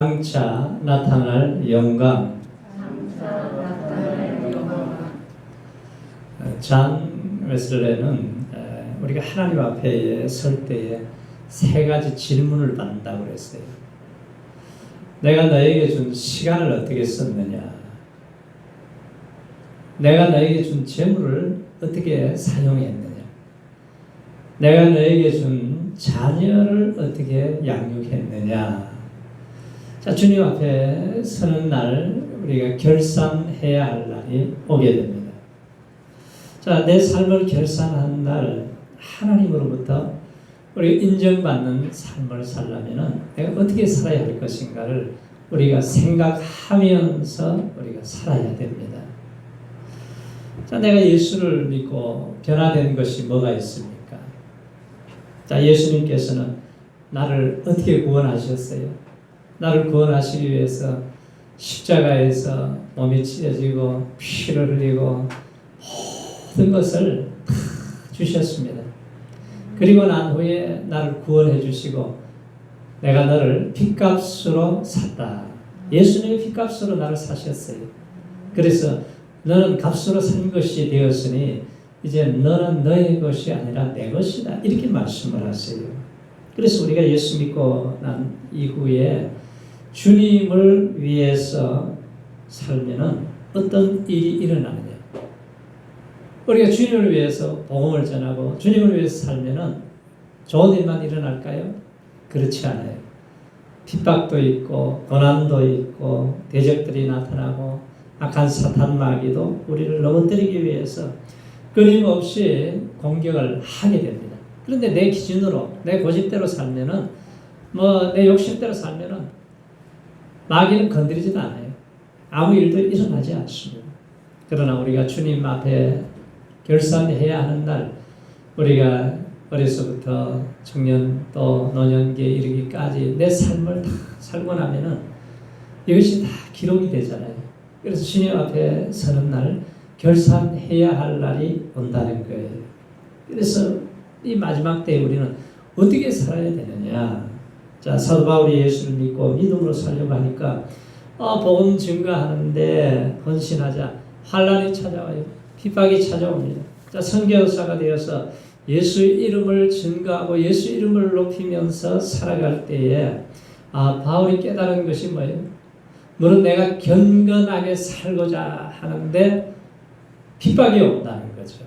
장차 나타날 영광. 잔 웨슬레는 우리가 하나님 앞에 설 때에 세 가지 질문을 받는다고 그랬어요. 내가 너에게 준 시간을 어떻게 썼느냐? 내가 너에게 준 재물을 어떻게 사용했느냐? 내가 너에게 준 자녀를 어떻게 양육했느냐? 자, 주님 앞에 서는 날 우리가 결산해야 할 날이 오게 됩니다. 자, 내 삶을 결산한 날 하나님으로부터 우리가 인정받는 삶을 살려면 내가 어떻게 살아야 할 것인가를 우리가 생각하면서 우리가 살아야 됩니다. 자, 내가 예수를 믿고 변화된 것이 뭐가 있습니까? 자, 예수님께서는 나를 어떻게 구원하셨어요? 나를 구원하시기 위해서 십자가에서 몸이 찢어지고 피를 흘리고 모든 것을 다 주셨습니다. 그리고 난 후에 나를 구원해 주시고 내가 너를 핏값으로 샀다. 예수님의 핏값으로 나를 사셨어요. 그래서 너는 값으로 산 것이 되었으니 이제 너는 너의 것이 아니라 내 것이다. 이렇게 말씀을 하세요. 그래서 우리가 예수 믿고 난 이후에 주님을 위해서 살면은 어떤 일이 일어나느냐? 우리가 주님을 위해서 복음을 전하고 주님을 위해서 살면은 좋은 일만 일어날까요? 그렇지 않아요. 핍박도 있고 고난도 있고 대적들이 나타나고 악한 사탄 마귀도 우리를 넘어뜨리기 위해서 끊임없이 공격을 하게 됩니다. 그런데 내 기준으로 내 고집대로 살면은 내 욕심대로 살면은 마귀는 건드리지도 않아요. 아무 일도 일어나지 않습니다. 그러나 우리가 주님 앞에 결산해야 하는 날 우리가 어려서부터 청년 또 노년기에 이르기까지 내 삶을 다 살고 나면은 이것이 다 기록이 되잖아요. 그래서 주님 앞에 서는 날 결산해야 할 날이 온다는 거예요. 그래서 이 마지막 때에 우리는 어떻게 살아야 되느냐? 자, 사도 바울이 예수를 믿고 믿음으로 살려고 하니까 복음 증거하는데 헌신하자. 환난이 찾아와요. 핍박이 찾아옵니다. 자, 선교사가 되어서 예수 이름을 증거하고 예수 이름을 높이면서 살아갈 때에 바울이 깨달은 것이 뭐예요? 물론 내가 경건하게 살고자 하는데 핍박이 온다는 거죠.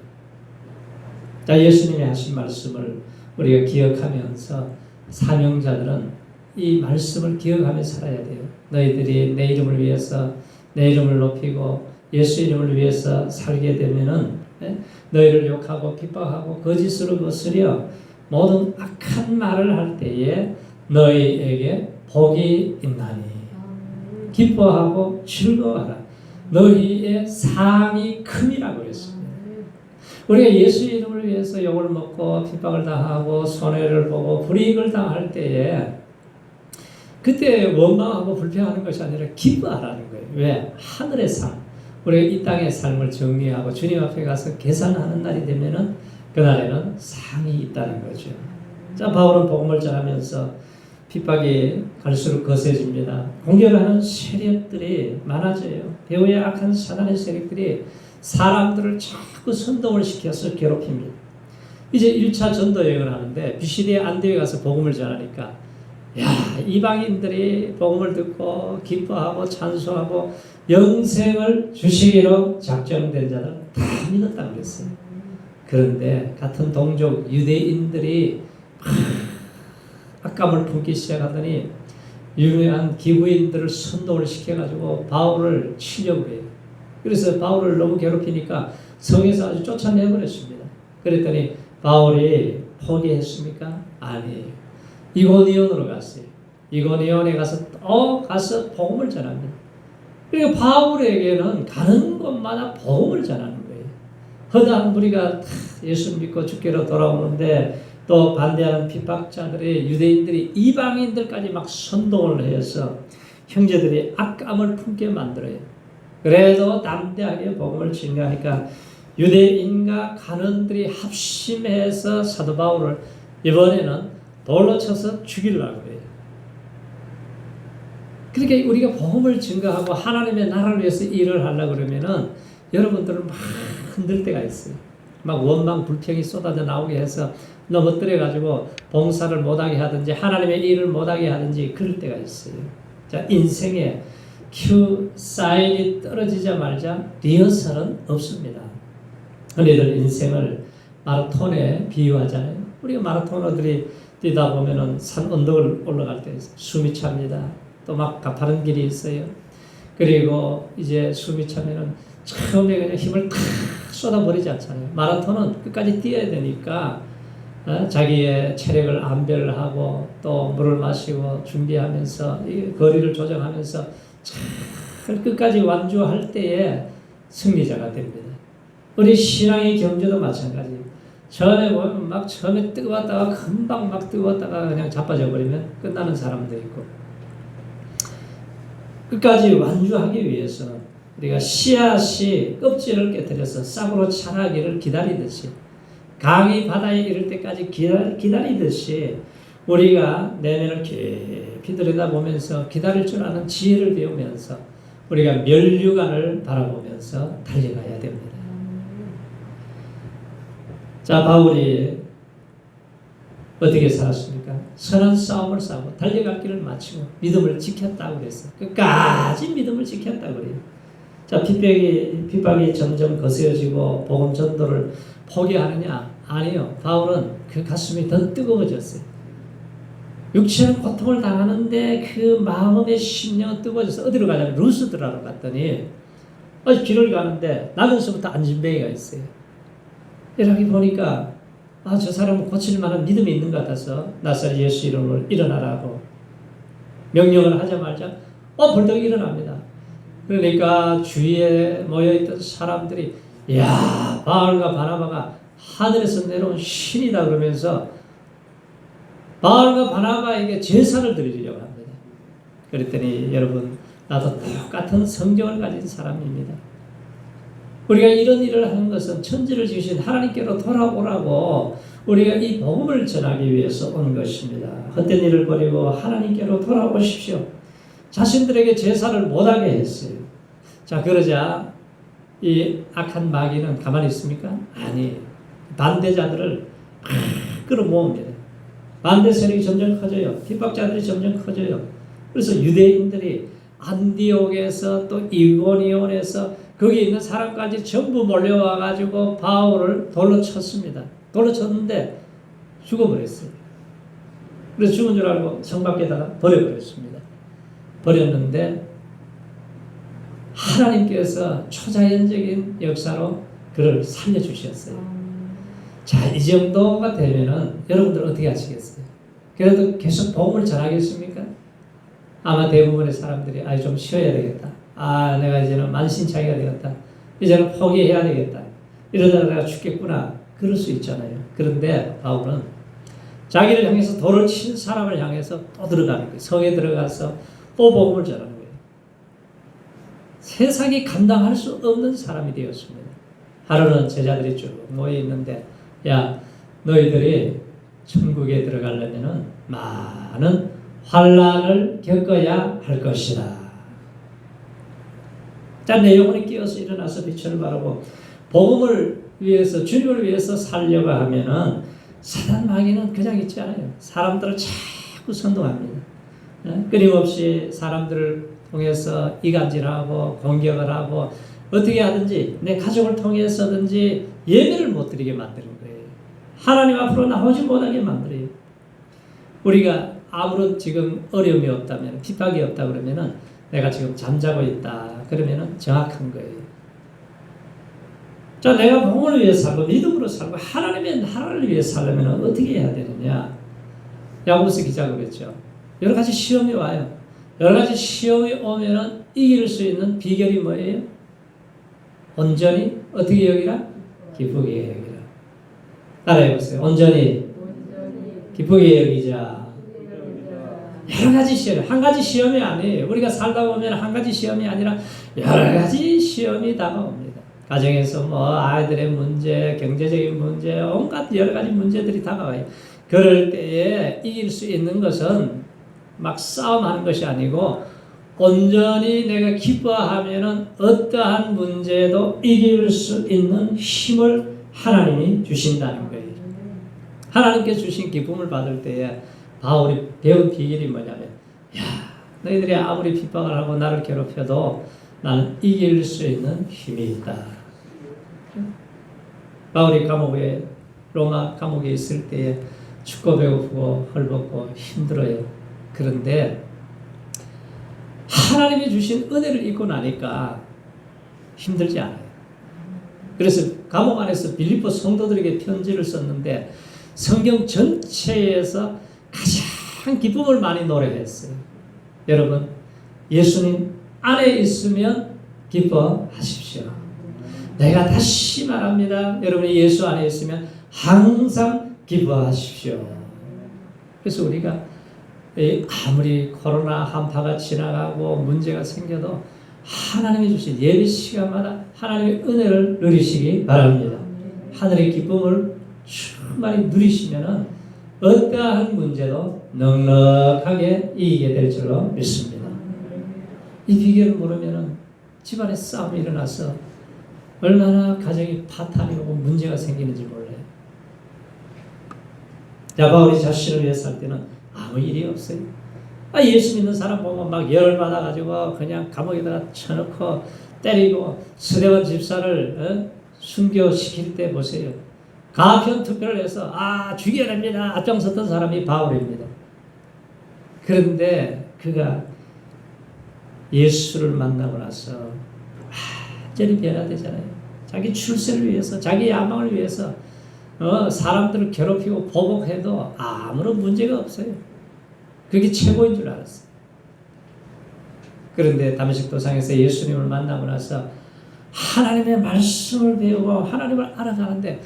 자, 예수님이 하신 말씀을 우리가 기억하면서 사명자들은 이 말씀을 기억하며 살아야 돼요. 너희들이 내 이름을 위해서 내 이름을 높이고 예수 이름을 위해서 살게 되면은 너희를 욕하고 핍박하고 거짓으로 거스려 모든 악한 말을 할 때에 너희에게 복이 있나니 기뻐하고 즐거워하라. 너희의 상이 큼이라고 그랬습니다. 우리가 예수 이름을 위해서 욕을 먹고 핍박을 당하고 손해를 보고 불이익을 당할 때에 그때 원망하고 불평하는 것이 아니라 기뻐하라는 거예요. 왜? 하늘의 상. 우리가 이 땅의 삶을 정리하고 주님 앞에 가서 계산하는 날이 되면은 그날에는 상이 있다는 거죠. 자, 바울은 복음을 전하면서 핍박이 갈수록 거세집니다. 공격하는 세력들이 많아져요. 배후의 악한 사단의 세력들이 사람들을 자꾸 선동을 시켜서 괴롭힙니다. 이제 1차 전도 여행을 하는데 비시디의 안디에 가서 복음을 전하니까 이방인들이 복음을 듣고 기뻐하고 찬송하고 영생을 주시기로 작정된 자들 다 믿었다고 그랬어요. 그런데 같은 동족 유대인들이 악감을 품기 시작하더니 유명한 기부인들을 선동을 시켜가지고 바울을 치려고 해요. 그래서 바울을 너무 괴롭히니까 성에서 아주 쫓아내버렸습니다. 그랬더니 바울이 포기했습니까? 아니에요. 이고니온으로 갔어요. 이고니온에 가서 복음을 전합니다. 그러니까 바울에게는 가는 곳마다 복음을 전하는 거예요. 허다한 무리가 예수 믿고 주께로 돌아오는데 또 반대하는 핍박자들의 유대인들이 이방인들까지 막 선동을 해서 형제들이 악감을 품게 만들어요. 그래도 담대하게 복음을 증거하니까 유대인과 간원들이 합심해서 사도 바울을 이번에는 돌로 쳐서 죽이려고 해요. 그렇게 우리가 복음을 증거하고 하나님의 나라를 위해서 일을 하려고 그러면은 여러분들은 막 흔들 때가 있어요. 막 원망 불평이 쏟아져 나오게 해서 넘어뜨려 가지고 봉사를 못하게 하든지 하나님의 일을 못하게 하든지 그럴 때가 있어요. 자, 인생에 큐 사인이 떨어지자마자 리허설은 없습니다. 흔히들 인생을 마라톤에 비유하잖아요. 우리가 마라토너들이 뛰다 보면은 산 언덕을 올라갈 때 숨이 찹니다. 또 막 가파른 길이 있어요. 그리고 이제 숨이 차면은 처음에 그냥 힘을 탁 쏟아버리지 않잖아요. 마라톤은 끝까지 뛰어야 되니까 자기의 체력을 안배를 또 물을 마시고 준비하면서 이 거리를 조정하면서 잘 끝까지 완주할 때에 승리자가 됩니다. 우리 신앙의 경주도 마찬가지예요. 처음에 보면 막 처음에 뜨거웠다가 금방 막 뜨거웠다가 그냥 자빠져 버리면 끝나는 사람도 있고, 끝까지 완주하기 위해서는 우리가 씨앗이 껍질을 깨뜨려서 싹으로 자라기를 기다리듯이, 강이 바다에 이를 때까지 기다리듯이 우리가 내면을 깊이 들여다보면서 기다릴 줄 아는 지혜를 배우면서 우리가 멸류관을 바라보면서 달려가야 됩니다. 자, 바울이 어떻게 살았습니까? 선한 싸움을 싸고 달려갈 길을 마치고 믿음을 지켰다고 그랬어요. 끝까지 믿음을 지켰다고 그래요. 자, 핍박이 점점 거세어지고 복음 전도를 포기하느냐? 아니요. 바울은 그 가슴이 더 뜨거워졌어요. 육체는 고통을 당하는데 그 마음의 심령은 뜨거워져서 어디로 가냐면 루스드라로 갔더니 길을 가는데 나면서부터 안진뱅이가 있어요. 이렇게 보니까 저 사람은 고칠 만한 믿음이 있는 것 같아서 나사렛 예수 이름으로 일어나라고 명령을 하자마자 벌떡 일어납니다. 그러니까 주위에 모여있던 사람들이 야, 바울과 바나바가 하늘에서 내려온 신이다 그러면서 바울과 바나바에게 제사를 드리려고 합니다. 그랬더니 여러분, 나도 똑같은 성경을 가진 사람입니다. 우리가 이런 일을 하는 것은 천지를 지으신 하나님께로 돌아오라고 우리가 이 복음을 전하기 위해서 온 것입니다. 헛된 일을 버리고 하나님께로 돌아오십시오. 자신들에게 제사를 못하게 했어요. 자, 그러자 이 악한 마귀는 가만히 있습니까? 아니, 반대자들을 끌어모읍니다. 반대 세력이 점점 커져요. 핍박자들이 점점 커져요. 그래서 유대인들이 안디옥에서 또 이고니온에서 거기 있는 사람까지 전부 몰려와가지고 바울을 돌로 쳤습니다. 돌로 쳤는데 죽어버렸어요. 그래서 죽은 줄 알고 성 밖에다가 버려버렸습니다. 버렸는데 하나님께서 초자연적인 역사로 그를 살려주셨어요. 자, 이 정도가 되면은 여러분들 어떻게 하시겠어요? 그래도 계속 복음을 전하겠습니까? 아마 대부분의 사람들이 좀 쉬어야 되겠다. 내가 이제는 만신창이가 되었다. 이제는 포기해야 되겠다. 이러다가 내가 죽겠구나. 그럴 수 있잖아요. 그런데 바울은 자기를 향해서 돌을 친 사람을 향해서 또 들어가는 거예요. 성에 들어가서 또 복음을 전하는 거예요. 세상이 감당할 수 없는 사람이 되었습니다. 하루는 제자들이 쭉 모여 있는데, 야, 너희들이 천국에 들어가려면은 많은 환난을 겪어야 할 것이다. 자, 내 영혼이 깨어서 일어나서 빛을 바라고 복음을 위해서, 주님을 위해서 살려고 하면은 사단 마귀는 그냥 있지 않아요. 사람들을 자꾸 선동합니다. 끊임없이 사람들을 통해서 이간질하고 공격을 하고 어떻게 하든지 내 가족을 통해서든지 예배를 못 드리게 만드는 거예요. 하나님 앞으로 나오지 못하게 만들어요. 우리가 아무런 지금 어려움이 없다면, 핍박이 없다 그러면은 내가 지금 잠자고 있다 그러면은 정확한 거예요. 자, 내가 복음을 위해 살고 믿음으로 살고 하나님의 나라를 위해 살려면 어떻게 해야 되느냐? 야고보서 기자가 그랬죠. 여러 가지 시험이 와요. 여러 가지 시험이 오면은 이길 수 있는 비결이 뭐예요? 온전히 어떻게 여기라? 기쁘게 여기라. 따라해보세요. 온전히 기쁘게 여기자. 여러 가지 시험, 한 가지 시험이 아니에요. 우리가 살다 보면 한 가지 시험이 아니라 여러 가지 시험이 다가옵니다. 가정에서 아이들의 문제, 경제적인 문제, 온갖 여러 가지 문제들이 다가와요. 그럴 때에 이길 수 있는 것은 막 싸움하는 것이 아니고 온전히 내가 기뻐하면은 어떠한 문제도 이길 수 있는 힘을 하나님이 주신다는 거예요. 하나님께 주신 기쁨을 받을 때에 바울이 배운 비결이 뭐냐면, 야, 너희들이 아무리 핍박을 하고 나를 괴롭혀도 나는 이길 수 있는 힘이 있다. 바울이 감옥에, 로마 감옥에 있을 때에 춥고 배고프고 헐벗고 힘들어요. 그런데 하나님이 주신 은혜를 입고 나니까 힘들지 않아요. 그래서 감옥 안에서 빌립보 성도들에게 편지를 썼는데 성경 전체에서 가장 기쁨을 많이 노래했어요. 여러분, 예수님 안에 있으면 기뻐하십시오. 내가 다시 말합니다. 여러분이 예수 안에 있으면 항상 기뻐하십시오. 그래서 우리가 아무리 코로나 한파가 지나가고 문제가 생겨도 하나님이 주신 예배 시간마다 하나님의 은혜를 누리시기 바랍니다. 하늘의 기쁨을 충만히 누리시면은 어떠한 문제도 넉넉하게 이기게 될 줄로 믿습니다. 이 비결을 모르면은 집안에 싸움이 일어나서 얼마나 가정이 파탄이 오고 문제가 생기는지 몰라요. 자, 바울이 자신을 위해서 할 때는 아무 일이 없어요. 예수 믿는 사람 보면 막 열받아가지고 그냥 감옥에다가 쳐넣고 때리고 스데반 집사를 순교시킬 때 보세요. 가편 투표를 해서 죽여야 됩니다. 앞장섰던 사람이 바울입니다. 그런데 그가 예수를 만나고 나서 완전히 변화되잖아요. 자기 출세를 위해서, 자기 야망을 위해서 사람들을 괴롭히고 보복해도 아무런 문제가 없어요. 그게 최고인 줄 알았어요. 그런데 다메섹 도상에서 예수님을 만나고 나서 하나님의 말씀을 배우고 하나님을 알아가는데,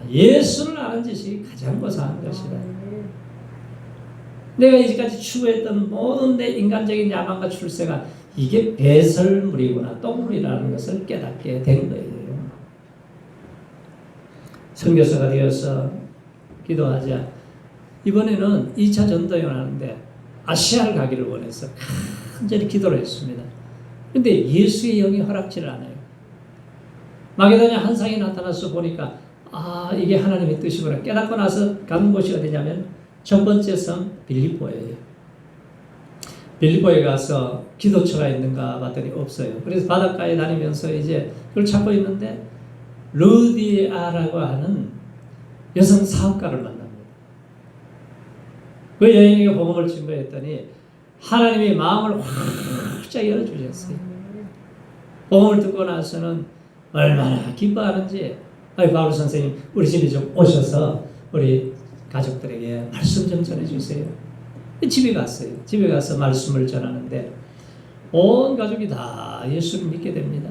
예수를 아는 짓이 가장 고상한 것이다. 내가 이제까지 추구했던 모든 내 인간적인 야망과 출세가 이게 배설물이구나, 똥물이라는 것을 깨닫게 된 거예요. 선교사가 되어서 기도하자 이번에는 2차 전도여행 하는데 아시아를 가기를 원해서 간절히 기도를 했습니다. 그런데 예수의 영이 허락지를 않아요. 마게도냐 한 상이 나타나서 보니까 이게 하나님의 뜻이구나 깨닫고 나서 가는 곳이 어디냐면 첫 번째 성 빌립보예요. 빌립보에 가서 기도처가 있는가 봤더니 없어요. 그래서 바닷가에 다니면서 이제 그걸 찾고 있는데 루디아라고 하는 여성 사업가를 만납니다. 그 여인에게 복음을 증거했더니 하나님이 마음을 활짝 열어주셨어요. 복음을 듣고 나서는 얼마나 기뻐하는지, 바울 선생님 우리 집에 좀 오셔서 우리 가족들에게 말씀 좀 전해주세요. 집에 갔어요. 집에 가서 말씀을 전하는데 온 가족이 다 예수를 믿게 됩니다.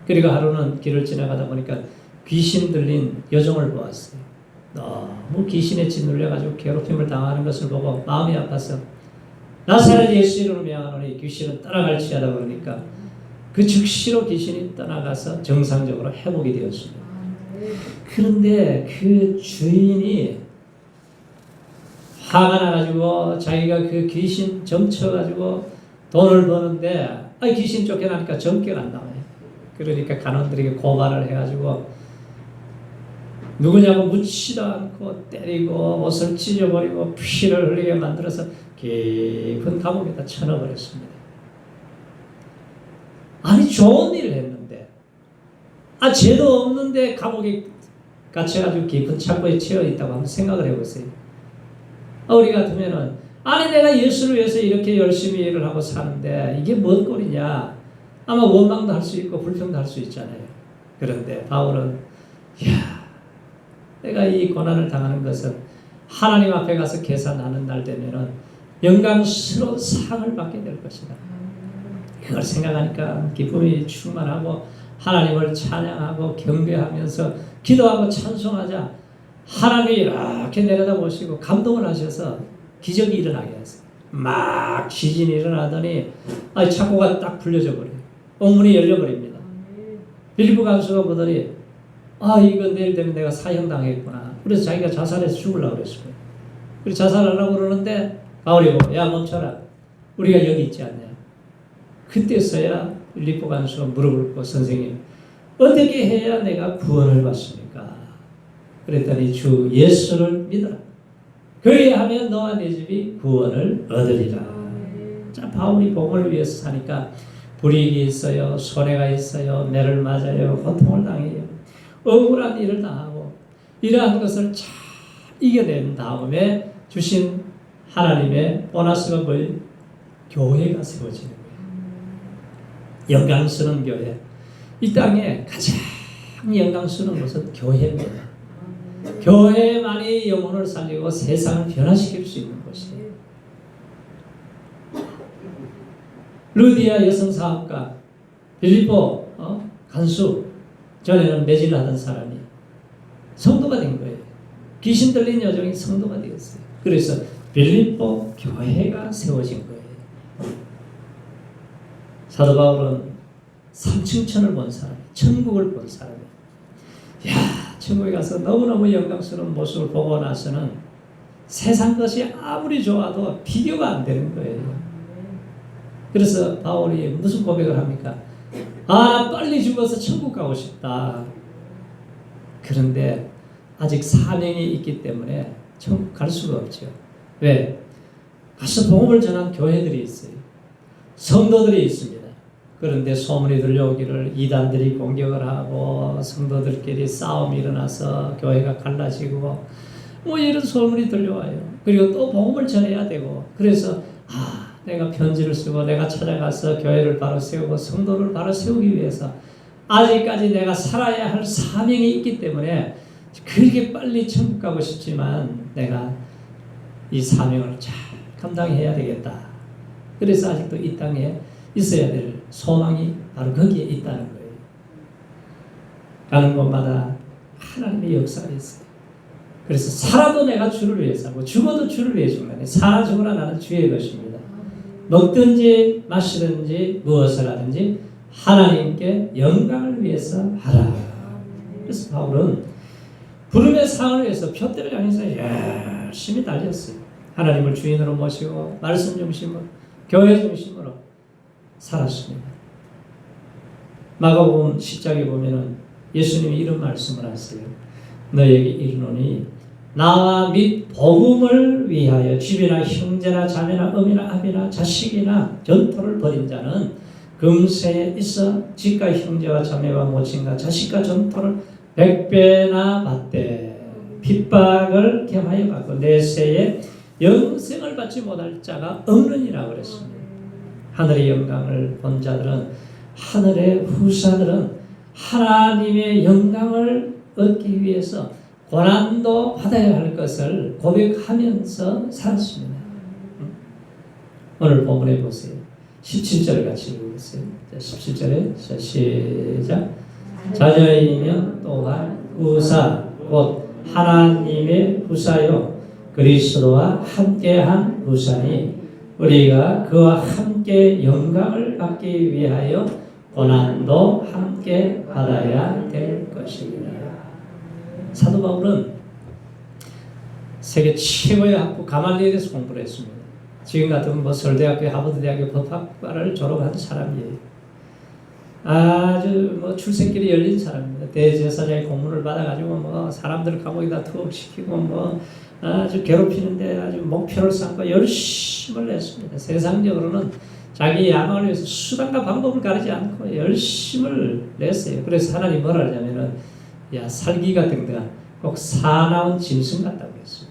그리고 하루는 길을 지나가다 보니까 귀신 들린 여종을 보았어요. 너무 귀신에 짓눌려가지고 괴롭힘을 당하는 것을 보고 마음이 아파서 나사렛 예수 이름으로 명하노니 귀신은 떠나갈지어다 그러니까 그 즉시로 귀신이 떠나가서 정상적으로 회복이 되었습니다. 그런데 그 주인이 화가 나가지고 자기가 그 귀신 점쳐가지고 돈을 버는데 귀신 쫓겨나니까 점괘가 안 나와요. 그러니까 간원들에게 고발을 해가지고 누구냐고 묻지도 않고 때리고 옷을 찢어버리고 피를 흘리게 만들어서 깊은 감옥에다 쳐넣어버렸습니다. 좋은 일을 했는데 죄도 없는데 감옥에 갇혀가지고 깊은 창고에 채워 있다고 한번 생각을 해보세요. 우리 같으면은 내가 예수를 위해서 이렇게 열심히 일을 하고 사는데 이게 뭔 꼴이냐, 아마 원망도 할 수 있고 불평도 할 수 있잖아요. 그런데 바울은 내가 이 고난을 당하는 것은 하나님 앞에 가서 계산하는 날 되면은 영광스러운 상을 받게 될 것이다. 그걸 생각하니까 기쁨이 충만하고 하나님을 찬양하고 경배하면서 기도하고 찬송하자 하나님이 이렇게 내려다보시고 감동을 하셔서 기적이 일어나게 하세요. 막 지진이 일어나더니 창고가 딱 풀려져 버려요. 옥문이 열려버립니다. 빌립보 간수가 보더니 이거 내일 되면 내가 사형당했구나. 그래서 자기가 자살해서 죽으려고 그랬어요. 그래서 자살하려고 그러는데 바울이 멈춰라. 우리가 여기 있지 않냐. 그때서야 빌립보 간수가 무릎을 꿇고 선생님 어떻게 해야 내가 구원을 받습니까? 그랬더니 주 예수를 믿어라. 그리하면 너와 내 집이 구원을 얻으리라. 자, 바울이 복음을 위해서 사니까 불이익이 있어요. 손해가 있어요. 매를 맞아요. 고통을 당해요. 억울한 일을 당하고 이러한 것을 잘 이겨낸 다음에 주신 하나님의 보너스가 뭐예요? 교회가 세워지는 거예요. 영광스러운 교회. 이 땅에 가장 영광스러운 것은 교회입니다. 교회만이 영혼을 살리고 세상을 변화시킬 수 있는 곳이에요. 루디아 여성사업가, 빌립보 간수, 전에는 매질을 하던 사람이 성도가 된 거예요. 귀신 들린 여종이 성도가 되었어요. 그래서 빌립보 교회가 세워진 거예요. 사도 바울은 삼층천을 본 사람이에요. 천국을 본 사람이에요. 천국에 가서 너무너무 영광스러운 모습을 보고 나서는 세상 것이 아무리 좋아도 비교가 안 되는 거예요. 그래서 바울이 무슨 고백을 합니까? 나 빨리 죽어서 천국 가고 싶다. 그런데 아직 사명이 있기 때문에 천국 갈 수가 없죠. 왜? 가서 복음을 전한 교회들이 있어요. 성도들이 있습니다. 그런데 소문이 들려오기를 이단들이 공격을 하고 성도들끼리 싸움이 일어나서 교회가 갈라지고 이런 소문이 들려와요. 그리고 또 복음을 전해야 되고 그래서 내가 편지를 쓰고 내가 찾아가서 교회를 바로 세우고 성도를 바로 세우기 위해서 아직까지 내가 살아야 할 사명이 있기 때문에 그렇게 빨리 천국 가고 싶지만 내가 이 사명을 잘 감당해야 되겠다. 그래서 아직도 이 땅에 있어야 될 소망이 바로 거기에 있다는 거예요. 가는 곳마다 하나님의 역사가 있어요. 그래서 살아도 내가 주를 위해 살고 죽어도 주를 위해 죽는다. 살아 죽으나 나는 주의 것입니다. 먹든지 마시든지 무엇을 하든지 하나님께 영광을 위해서 하라. 그래서 바울은 부름의 상을 위해서 표대를 향해서 열심히 달렸어요. 하나님을 주인으로 모시고 말씀 중심으로 교회 중심으로 살았습니다. 마가복음 10장에 보면은 예수님이 이런 말씀을 하세요. 너에게 이르노니 나와 및 복음을 위하여 집이나 형제나 자매나 어미나 아비나 자식이나 전토를 벌인 자는 금세에 있어 집과 형제와 자매와 모친과 자식과 전토를 100배나 받되 핍박을 겸하여 받고 내세에 영생을 받지 못할 자가 없느니라 그랬습니다. 하늘의 영광을 본 자들은 하늘의 후사들은 하나님의 영광을 얻기 위해서 고난도 받아야 할 것을 고백하면서 살았습니다. 오늘 본문에 보세요. 17절을 같이 읽어보세요. 17절에 시작. 자녀이면 또한 후사 곧 하나님의 후사요 그리스도와 함께한 후사니 우리가 그와 함께 영광을 받기 위하여 고난도 함께 받아야 될 것입니다. 사도 바울은 세계 최고의 학부 가말리엘에서 공부를 했습니다. 지금 같은 서울대학교, 하버드대학교 법학과를 졸업한 사람이에요. 아주 출세길이 열린 사람입니다. 대제사장의 공문을 받아가지고 사람들을 감옥에다 투옥시키고 아주 괴롭히는데 아주 목표를 삼고 열심을 냈습니다. 세상적으로는 자기 야망을 위해서 수단과 방법을 가리지 않고 열심을 냈어요. 그래서 하나님 뭐라 하냐면은 살기가 등등한 꼭 사나운 짐승 같다고 했어요.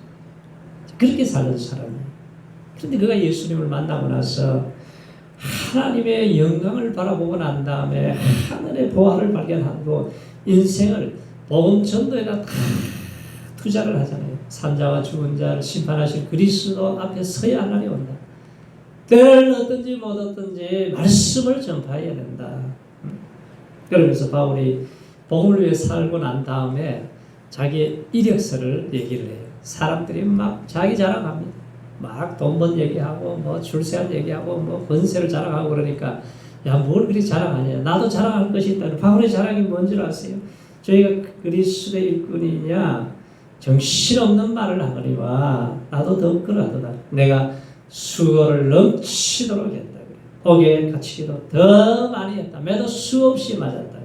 그렇게 살던 사람이에요. 그런데 그가 예수님을 만나고 나서 하나님의 영광을 바라보고 난 다음에 하늘의 보화를 발견하고 인생을 복음 전도에다 다 투자를 하잖아요. 산자와 죽은 자를 심판하실 그리스도 앞에 서야 할 날이 온다. 때를 얻든지 못 얻든지 말씀을 전파해야 된다. 그러면서 바울이 복음을 위해 살고 난 다음에 자기의 이력서를 얘기를 해요. 사람들이 막 자기 자랑합니다. 막 돈 번 얘기하고 출세한 얘기하고 권세를 자랑하고 그러니까 뭘 그리 자랑하냐. 나도 자랑할 것이 있다. 바울의 자랑이 뭔지 아세요? 저희가 그리스도의 일꾼이냐 정신없는 말을 하거니와 나도 더욱거라도다. 내가 수고를 넘치도록 했다. 옥에 갇히기도 더 많이 했다. 매도 수없이 맞았다.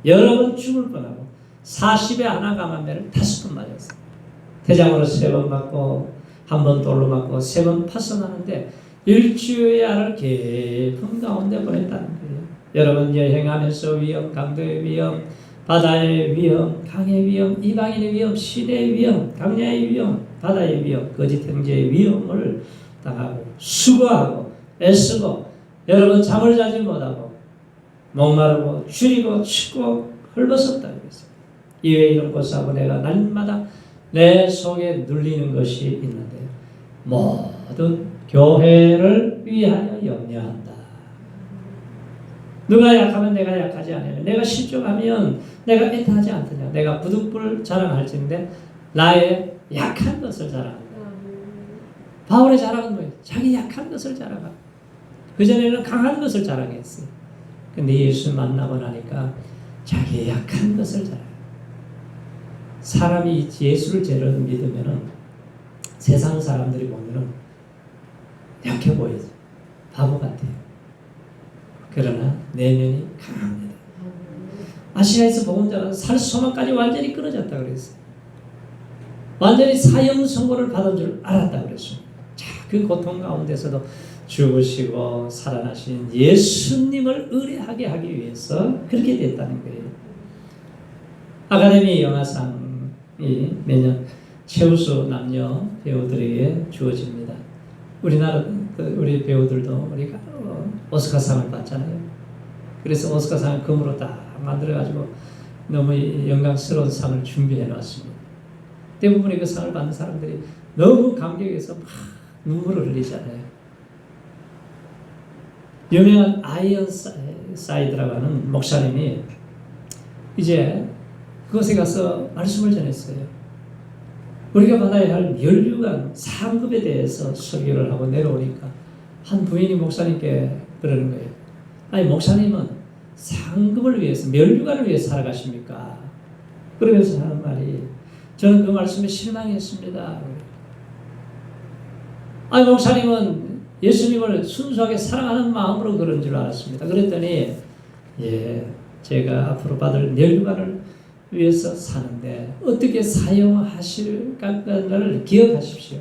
여러 번 죽을 뻔하고 40에 하나 감한매를 5번 맞았어. 대장으로 3번 맞고 1번 돌로 맞고 3번 파손하는데 일주일의 알을 깊은 가운데 보냈다는 거예요. 여러분 여행하면서 위험, 강도의 위험, 바다의 위험, 강의 위험, 이방인의 위험, 시대의 위험, 강야의 위험, 바다의 위험, 거짓 형제의 위험을 당하고 수고하고 애쓰고 여러분 잠을 자지 못하고 목마르고 줄이고 춥고 헐벗었다 그랬어요. 이외에 이런 고사하고 내가 날마다 내 속에 눌리는 것이 있는데 모든 교회를 위하여 염려한다. 누가 약하면 내가 약하지 않으냐. 내가 실족하면 내가 애타하지 않더냐. 내가 부득불 자랑할진데 나의 약한 것을 자랑한다. 바울의 자랑은 뭐예요? 자기 약한 것을 자랑한다. 그전에는 강한 것을 자랑했어요. 근데 예수 만나고 나니까 자기의 약한 것을 자랑해요. 사람이 예수를 제대로 믿으면은 세상 사람들이 보면은 약해 보이죠. 바보 같아요. 그러나 내면이 강합니다. 아시아에서 복음자는 살소망까지 완전히 끊어졌다 그랬어요. 완전히 사형 선고를 받은 줄 알았다 그랬어요. 자, 그 고통 가운데서도 죽으시고 살아나신 예수님을 의뢰하게 하기 위해서 그렇게 됐다는 거예요. 아카데미 영화상이 매년 최우수 남녀 배우들에게 주어집니다. 우리나라 우리 배우들도 우리가 오스카상을 받잖아요. 그래서 오스카상을 금으로 딱 만들어가지고 너무 영광스러운 상을 준비해 놨습니다. 대부분의 그 상을 받는 사람들이 너무 감격해서 막 눈물을 흘리잖아요. 유명한 아이언사이드라고 하는 목사님이 이제 그곳에 가서 말씀을 전했어요. 우리가 받아야 할 면류관 상급에 대해서 설교를 하고 내려오니까 한 부인이 목사님께 그러는 거예요. 아니 목사님은 상급을 위해서 면류관을 위해서 살아가십니까? 그러면서 하는 말이 저는 그 말씀에 실망했습니다. 아니 목사님은 예수님을 순수하게 사랑하는 마음으로 그런 줄 알았습니다. 그랬더니 제가 앞으로 받을 면류관을 위해서 사는데 어떻게 사용하실까를 기억하십시오.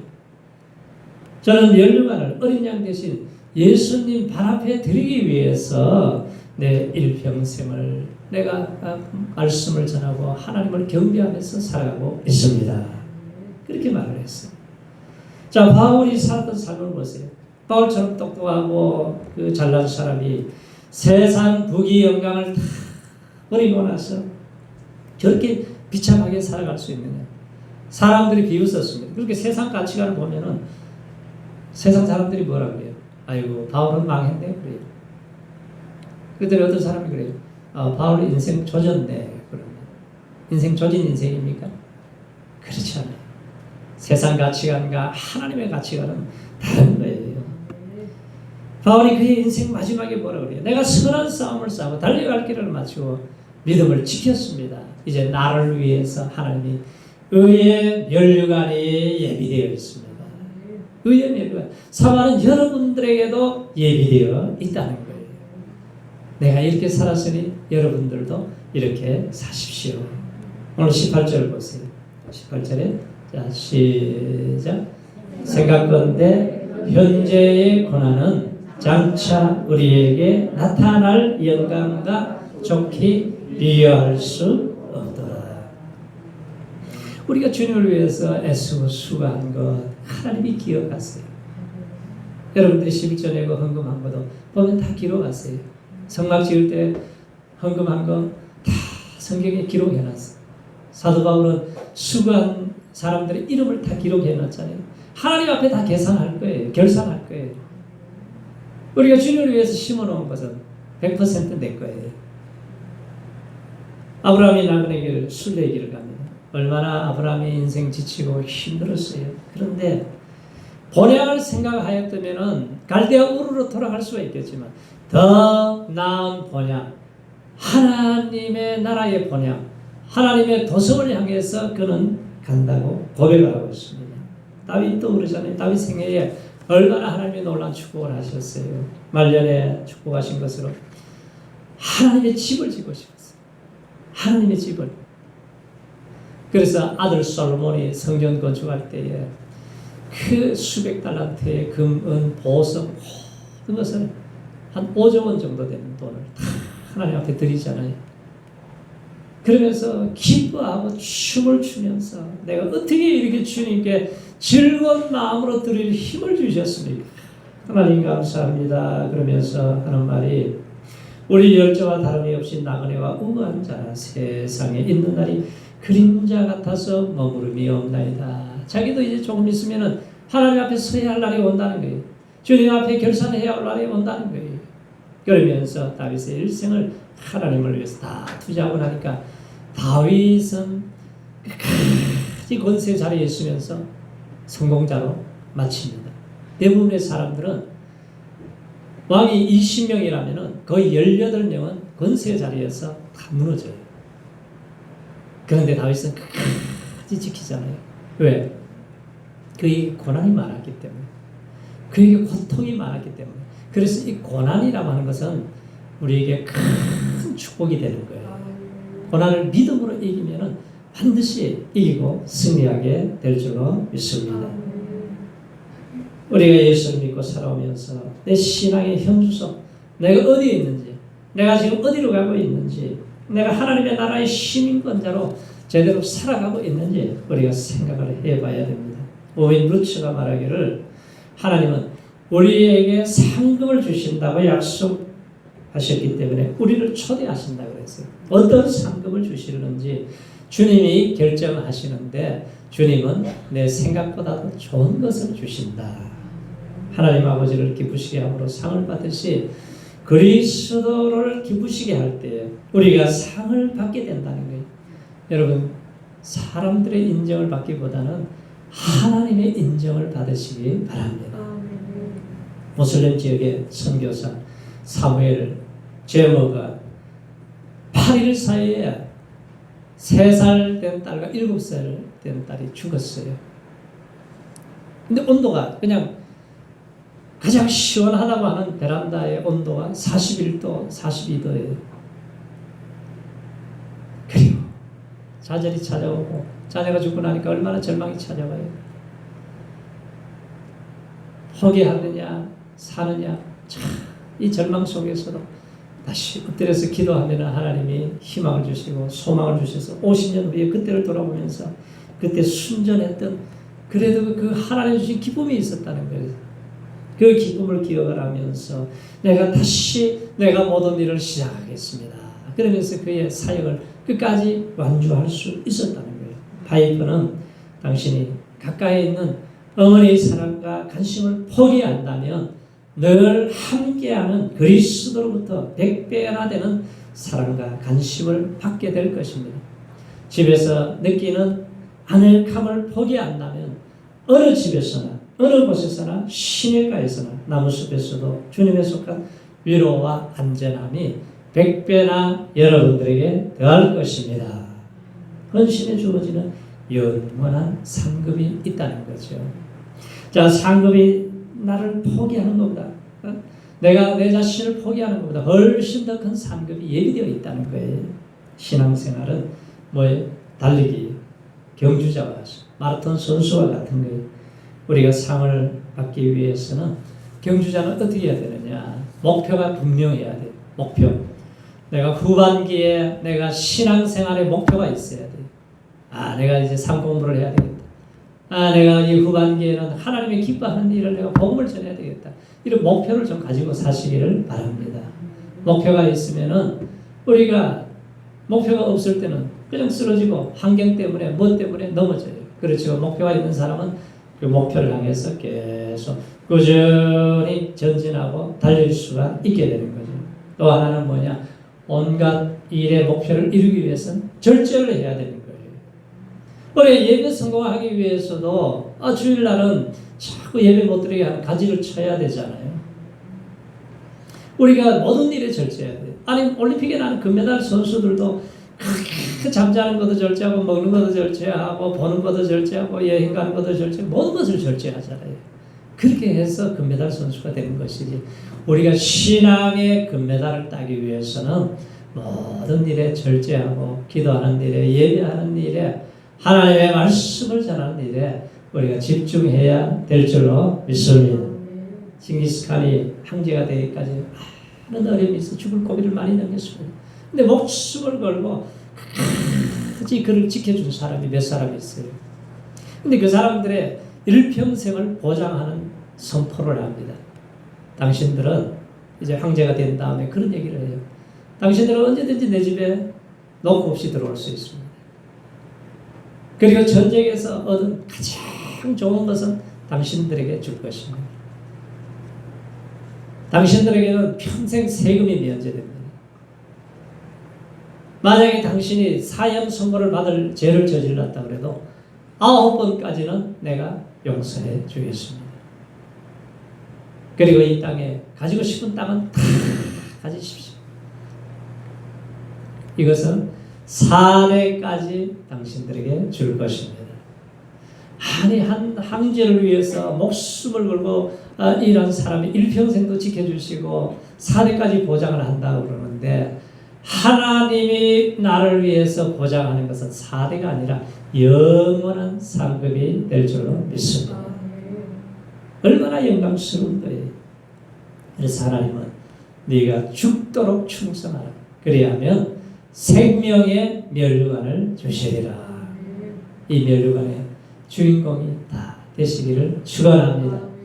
저는 면류관을 어린 양 대신 예수님 발 앞에 드리기 위해서 내 일평생을 내가 말씀을 전하고 하나님을 경배하면서 살아가고 있습니다. 그렇게 말을 했어요. 자, 바울이 살았던 삶을 보세요. 바울처럼 똑똑하고 그 잘난 사람이 세상 부귀 영광을 다 버리고 나서 저렇게 비참하게 살아갈 수 있느냐. 사람들이 비웃었습니다. 그렇게 세상 가치관을 보면은 세상 사람들이 뭐라 그래요? 아이고 바울은 망했네 그래요. 그랬더니 어떤 사람이 그래요. 바울 인생 조졌네. 그러면 인생 조진 인생입니까? 그렇지 않아요. 세상 가치관과 하나님의 가치관은 다른 거예요. 바울이 그의 인생 마지막에 뭐라 그래요? 내가 선한 싸움을 싸우고 달려갈 길을 마치고 믿음을 지켰습니다. 이제 나를 위해서 하나님이 의의 면류관이 예비되어 있습니다. 의의 면류관. 사망은 여러분들에게도 예비되어 있다는 거예요. 내가 이렇게 살았으니 여러분들도 이렇게 사십시오. 오늘 18절 보세요. 18절에 자 시작. 생각건대 현재의 고난은 장차 우리에게 나타날 영광과 좋게 비교할 수 없더라. 우리가 주님을 위해서 애쓰고 수고한 것 하나님이 기억하세요. 여러분들이 11조 내고 헌금한 것도 보면 다 기록하세요. 성막 지을 때 헌금한 거 다 성경에 기록해놨어요. 사도 바울은 수고한 사람들의 이름을 다 기록해놨잖아요. 하나님 앞에 다 계산할 거예요. 결산할 거예요. 우리가 주님을 위해서 심어놓은 것은 100% 내 거예요. 아브라함이 나그네 길 순례의 길을 갑니다. 얼마나 아브라함의 인생 지치고 힘들었어요. 그런데 본향을 생각하였다면 갈대아 우르로 돌아갈 수가 있겠지만 더 나은 본향, 하나님의 나라의 본향, 하나님의 도성을 향해서 그는 간다고 고백을 하고 있습니다. 다윗도 그러잖아요. 다윗 생애에 얼마나 하나님이 놀라운 축복을 하셨어요. 말년에 축복하신 것으로 하나님의 집을 짓고 싶었어요. 하나님의 집을. 그래서 아들 솔로몬이 성전 건축할 때에 그 수백 달란트의 금, 은, 보석 모든 것을 한 5조 원 정도 되는 돈을 다 하나님 앞에 드리잖아요. 그러면서 기뻐하고 춤을 추면서 내가 어떻게 이렇게 주님께 즐거운 마음으로 드릴 힘을 주셨습니까? 하나님 감사합니다. 그러면서 하는 말이 우리 열조와 다름이 없이 나그네와 우고한 자라 세상에 있는 날이 그림자 같아서 머무름이 없나이다. 자기도 이제 조금 있으면은 하나님 앞에 서야 할 날이 온다는 거예요. 주님 앞에 결산해야 할 날이 온다는 거예요. 그러면서 다윗의 일생을 하나님을 위해서 다 투자하고 나니까 다윗은 끝까지 권세 자리에 있으면서 성공자로 마칩니다. 대부분의 사람들은 왕이 20명이라면 거의 18명은 권세 자리에서 다 무너져요. 그런데 다윗은 끝까지 지키잖아요. 왜? 그에게 고난이 많았기 때문에, 그에게 고통이 많았기 때문에. 그래서 이 고난이라고 하는 것은 우리에게 큰 축복이 되는 거예요. 고난을 믿음으로 이기면은 반드시 이기고 승리하게 될 줄로 믿습니다. 우리가 예수를 믿고 살아오면서 내 신앙의 현주소, 내가 어디에 있는지, 내가 지금 어디로 가고 있는지, 내가 하나님의 나라의 시민권자로 제대로 살아가고 있는지 우리가 생각을 해봐야 됩니다. 오웬 루츠가 말하기를 하나님은 우리에게 상급을 주신다고 약속하셨기 때문에 우리를 초대하신다고 그랬어요. 어떤 상급을 주시는지 주님이 결정하시는데 주님은 내 생각보다도 좋은 것을 주신다. 하나님 아버지를 기쁘시게 함으로 상을 받듯이 그리스도를 기쁘시게 할 때 우리가 상을 받게 된다는 거예요. 여러분, 사람들의 인정을 받기보다는 하나님의 인정을 받으시기 바랍니다. 모슬렘 지역의 선교사 사무엘 제머가 8일 사이에 3살 된 딸과 7살 된 딸이 죽었어요. 근데 온도가 그냥 가장 시원하다고 하는 베란다의 온도가 41도, 42도예요. 그리고 좌절이 찾아오고 자녀가 죽고 나니까 얼마나 절망이 찾아와요. 포기하느냐 사느냐, 참 이 절망 속에서도 다시 엎드려서 기도하면 하나님이 희망을 주시고 소망을 주셔서 50년 후에 그때를 돌아보면서 그때 순전했던 그래도 그 하나님 주신 기쁨이 있었다는 거예요. 그 기쁨을 기억을 하면서 내가 다시 내가 모든 일을 시작하겠습니다. 그러면서 그의 사역을 끝까지 완주할 수 있었다는 거예요. 바이퍼는 당신이 가까이 있는 어머니의 사랑과 관심을 포기한다면 늘 함께하는 그리스도로부터 100배나 되는 사랑과 관심을 받게 될 것입니다. 집에서 느끼는 아늑함을 포기한다면 어느 집에서나 어느 곳에서나 시내가에서나 나무숲에서도 주님에 속한 위로와 안전함이 100배나 여러분들에게 더할 것입니다. 헌신에 주어지는 영원한 상급이 있다는 거죠. 자, 상급이 나를 포기하는 것보다, 내가 내 자신을 포기하는 것보다 훨씬 더 큰 상급이 예비되어 있다는 거예요. 신앙생활은 뭐예요? 달리기, 경주자와 마라톤 선수와 같은 거예요. 우리가 상을 받기 위해서는 경주자는 어떻게 해야 되느냐? 목표가 분명해야 돼요. 목표. 내가 후반기에 내가 신앙생활의 목표가 있어야 돼요. 내가 이제 상 공부를 해야 되겠다. 내가 이 후반기에는 하나님의 기뻐하는 일을 내가 복음을 전해야 되겠다. 이런 목표를 좀 가지고 사시기를 바랍니다. 목표가 있으면은 우리가 목표가 없을 때는 그냥 쓰러지고 환경 때문에 뭐 때문에 넘어져요. 그렇죠. 목표가 있는 사람은 그 목표를 향해서 계속 꾸준히 전진하고 달릴 수가 있게 되는 거죠. 또 하나는 뭐냐? 온갖 일의 목표를 이루기 위해서는 절제를 해야 되는 거예요. 올해 예배 성공하기 위해서도 주일날은 자꾸 예배 못 드리게 하는 가지를 쳐야 되잖아요. 우리가 모든 일에 절제해야 돼요. 아니 올림픽에 나는 금메달 선수들도 잠자는 것도 절제하고 먹는 것도 절제하고 보는 것도 절제하고 여행 가는 것도 절제하고 모든 것을 절제하잖아요. 그렇게 해서 금메달 선수가 되는 것이지. 우리가 신앙의 금메달을 따기 위해서는 모든 일에 절제하고 기도하는 일에 예배하는 일에 하나님의 말씀을 전하는 일에 우리가 집중해야 될 줄로 믿습니다. 징기스칸이 황제가 되기까지 많은 어려움이 있어 죽을 고비를 많이 넘겼습니다. 근데 목숨을 걸고 끝까지 그를 지켜준 사람이 몇 사람이 있어요. 근데 그 사람들의 일평생을 보장하는 선포를 합니다. 당신들은 이제 황제가 된 다음에 그런 얘기를 해요. 당신들은 언제든지 내 집에 노크 없이 들어올 수 있습니다. 그리고 전쟁에서 얻은 가장 좋은 것은 당신들에게 줄 것입니다. 당신들에게는 평생 세금이 면제됩니다. 만약에 당신이 사형 선고를 받을 죄를 저질렀다 그래도 9번까지는 내가 용서해 주겠습니다. 그리고 이 땅에 가지고 싶은 땅은 다 가지십시오. 이것은 4대까지 당신들에게 줄 것입니다. 아니 한 황제를 위해서 목숨을 걸고 일한 사람이 일평생도 지켜주시고 4대까지 보장을 한다고 그러는데 하나님이 나를 위해서 보장하는 것은 4대가 아니라 영원한 상급이 될 줄로 믿습니다. 얼마나 영광스러운 거예요. 그래서 하나님은 네가 죽도록 충성하라. 그리하면 생명의 면류관을 주시리라. 이 면류관의 주인공이 다 되시기를 축원합니다.